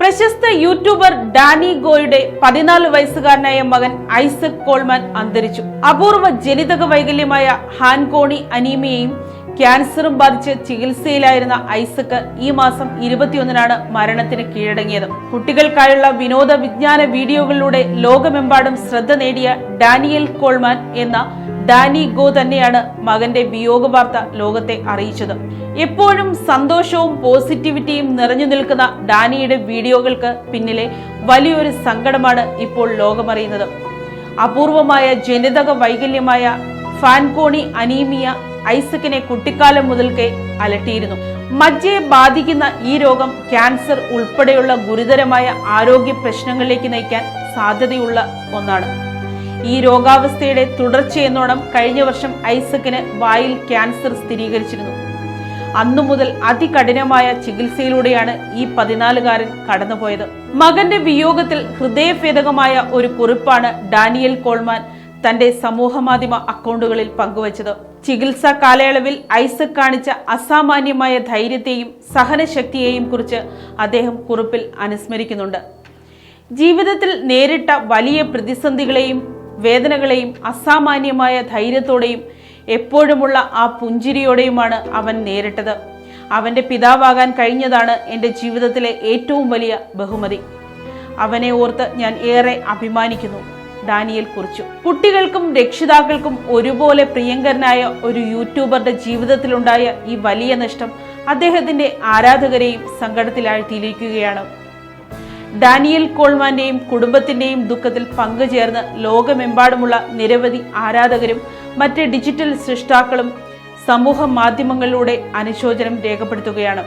പ്രശസ്ത YouTuber Dani ഗോയുടെ 14 വയസ്സുകാരനായ മകൻ ഐസക് കോൾമാൻ അന്തരിച്ചു. അപൂർവ ജനിതക വൈകല്യമായ ഹാൻകോണി അനീമിയയും ക്യാൻസറും ബാധിച്ച് ചികിത്സയിലായിരുന്ന ഐസക് ഈ മാസം 21-നാണ് മരണത്തിന് കീഴടങ്ങിയത്. കുട്ടികൾക്കായുള്ള വിനോദ വിജ്ഞാന വീഡിയോകളിലൂടെ ലോകമെമ്പാടും ശ്രദ്ധ നേടിയ ഡാനിയൽ കോൾമാൻ എന്ന ഡാനി ഗോ തന്നെയാണ് മകന്റെ വിയോഗ വാർത്ത ലോകത്തെ അറിയിച്ചത്. എപ്പോഴും സന്തോഷവും പോസിറ്റിവിറ്റിയും നിറഞ്ഞു നിൽക്കുന്ന ഡാനിയുടെ വീഡിയോകൾക്ക് പിന്നിലെ വലിയൊരു സങ്കടമാണ് ഇപ്പോൾ ലോകമറിയുന്നത്. അപൂർവമായ ജനിതക വൈകല്യമായ ഫാൻകോണി അനീമിയ ഐസക്കിനെ കുട്ടിക്കാലം മുതൽക്കേ അലട്ടിയിരുന്നു. മജ്ജയെ ബാധിക്കുന്ന ഈ രോഗം ക്യാൻസർ ഉൾപ്പെടെയുള്ള ഗുരുതരമായ ആരോഗ്യ പ്രശ്നങ്ങളിലേക്ക് നയിക്കാൻ സാധ്യതയുള്ള ഒന്നാണ്. ഈ രോഗാവസ്ഥയുടെ തുടർച്ചയെന്നോണം കഴിഞ്ഞ വർഷം ഐസക്കിന് വായിൽ ക്യാൻസർ സ്ഥിരീകരിച്ചിരുന്നു. അന്നു മുതൽ അതികഠിനമായ ചികിത്സയിലൂടെയാണ് ഈ 14-കാരൻ കടന്നുപോയത്. മകന്റെ വിയോഗത്തിൽ ഹൃദയഭേദകമായ ഒരു കുറിപ്പാണ് ഡാനിയൽ കോൾമാൻ തന്റെ സമൂഹമാധ്യമ അക്കൗണ്ടുകളിൽ പങ്കുവച്ചത്. ചികിത്സാ കാലയളവിൽ ഐസക് കാണിച്ച അസാമാന്യമായ ധൈര്യത്തെയും സഹനശക്തിയെയും കുറിച്ച് അദ്ദേഹം കുറിപ്പിൽ അനുസ്മരിക്കുന്നുണ്ട്. ജീവിതത്തിൽ നേരിട്ട വലിയ പ്രതിസന്ധികളെയും വേദനകളെയും അസാമാന്യമായ ധൈര്യത്തോടെയും എപ്പോഴുമുള്ള ആ പുഞ്ചിരിയോടെയുമാണ് അവൻ നേരിട്ടത്. അവന്റെ പിതാവാകാൻ കഴിഞ്ഞതാണ് എൻ്റെ ജീവിതത്തിലെ ഏറ്റവും വലിയ ബഹുമതി. അവനെ ഓർത്ത് ഞാൻ ഏറെ അഭിമാനിക്കുന്നു, ഡാനിയൽ കുറിച്ചു. കുട്ടികൾക്കും രക്ഷിതാക്കൾക്കും ഒരുപോലെ പ്രിയങ്കരനായ ഒരു യൂട്യൂബറുടെ ജീവിതത്തിലുണ്ടായ ഈ വലിയ നഷ്ടം അദ്ദേഹത്തിന്റെ ആരാധകരെയും സങ്കടത്തിലാഴ്ത്തിയിരിക്കുകയാണ്. ഡാനിയൽ കോൾമാന്റെയും കുടുംബത്തിന്റെയും ദുഃഖത്തിൽ പങ്കുചേർന്ന് ലോകമെമ്പാടുമുള്ള നിരവധി ആരാധകരും മറ്റ് ഡിജിറ്റൽ സൃഷ്ടാക്കളും സമൂഹ മാധ്യമങ്ങളിലൂടെ അനുശോചനം രേഖപ്പെടുത്തുകയാണ്.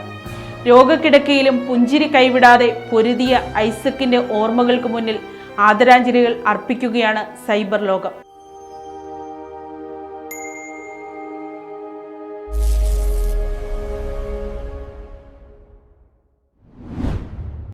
രോഗക്കിടക്കയിലും പുഞ്ചിരി കൈവിടാതെ പൊരുതിയ ഐസക്കിന്റെ ഓർമ്മകൾക്ക് മുന്നിൽ ആദരാഞ്ജലികൾ അർപ്പിക്കുകയാണ് സൈബർ ലോകം.